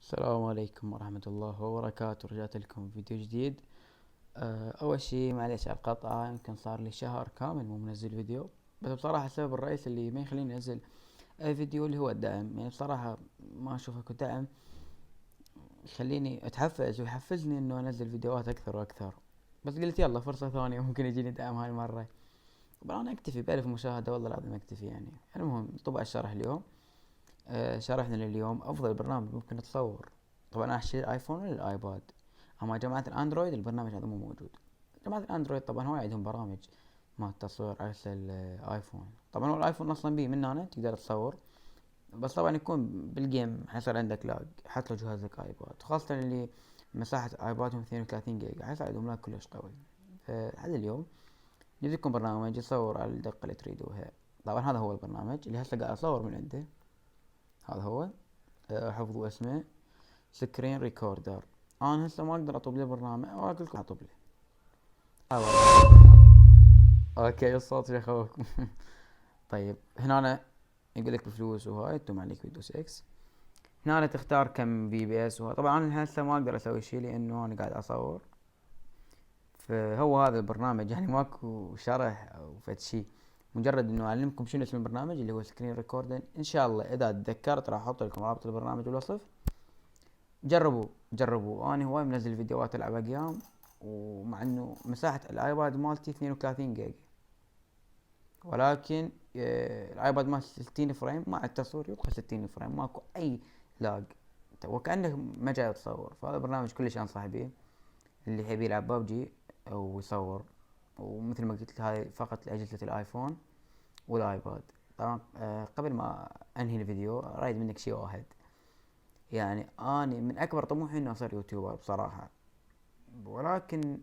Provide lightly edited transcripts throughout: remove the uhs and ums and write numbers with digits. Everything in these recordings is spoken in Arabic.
السلام عليكم ورحمة الله وبركاته. رجعت لكم فيديو جديد. أول شي معليش على القطعة، يمكن صار لي شهر كامل مو منزل فيديو. بس بصراحة السبب الرئيسي اللي ما يخليني أنزل أي فيديو اللي هو الدعم. يعني بصراحة ما أشوفه كدعم يخليني أتحفز ويحفزني إنه أنزل فيديوهات أكثر وأكثر. بس قلت يلا فرصة ثانية ممكن يجيني دعم هاي المرة. طبعا أنا أكتفي ب1000 مشاهدة، والله العظيم أكتفي يعني. المهم طبع الشرح اليوم. شرحنا لليوم أفضل برنامج ممكن تصور. طبعا أنا أشتري الآيفون ولا الآيباد؟ أما جماعة الأندرويد البرنامج هذا مو موجود. جماعة الأندرويد طبعا هو عندهم برامج مع التصوير على الآيفون. طبعا هو الآيفون أصلا بيه من هنا تقدر تصور، بس طبعا يكون بالجيم حيصير عندك لاج حتى لو جهازك آيباد، خاصة اللي مساحة آيبادهم 32 جيجا حيصير عندهم لاج كلش قوي. فهذا اليوم جبت لكم برنامج يصور على الدقة اللي تريدوها. طبعا هذا هو البرنامج اللي هسه قاعد أصور من عنده. هذا هو. حفظوا اسمه سكرين ريكوردر. انا هسه ما اقدر اطب له برنامج واقول لكم اطب له. اوكي الصوت يخوفكم. طيب هنا أنا يقول لك بفلوس وهاي انتم عليك ويندوز اكس. هنا أنا تختار كم في بي اس طبعا انا هسه ما اقدر اسوي شي لانه انا قاعد اصور. فهو هذا البرنامج يعني ماكو شرح او فد شي، مجرد انه اعلمكم شنو اسم البرنامج اللي هو سكرين ريكوردر. ان شاء الله اذا تذكرت راح احط لكم رابط البرنامج بالوصف. جربوا انا هواي منزل فيديوهات العب ايام، ومع انه مساحة الايباد مالتي 32 جيجا، ولكن الايباد مالتي 60 فريم مع التصوير يبقى 60 فريم ماكو اي لاج، وكأنك ما جاي تصور. فهذا برنامج كلش انصح به اللي يحب يلعب ببجي او يصور. ومثل ما قلت هاي فقط لأجهزة الايفون والايباد. طبعا قبل ما انهي الفيديو اريد منك شي واحد. يعني اني من اكبر طموحي اني اصير يوتيوبر بصراحة، ولكن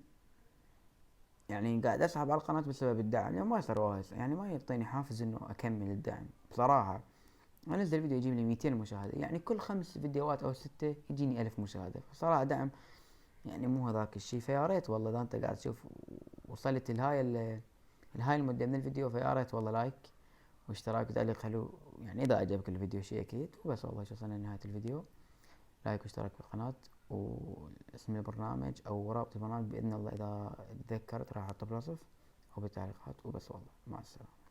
يعني قاعد اسحب على القناة بسبب الدعم. يعني ما يصير وايد، يعني ما يعطيني حافز انه اكمل الدعم بصراحة. انزل فيديو يجيب لي 200 مشاهدة، يعني كل 5 فيديوهات او 6 يجيني 1000 مشاهدة. بصراحة دعم يعني مو هذاك الشي. فيا ريت والله اذا انت قاعد تشوف وصلت لهاي المدة من الفيديو، فيا ريت والله لايك واشتراك وتعليق حلو. يعني اذا عجبك الفيديو شي اكيد. وبس والله شو وصلنا لنهاية الفيديو. لايك واشتراك بالقناة واسم البرنامج او رابط البرنامج باذن الله اذا تذكرت راح احطه بالوصف او بالتعليقات. وبس والله مع السلامة.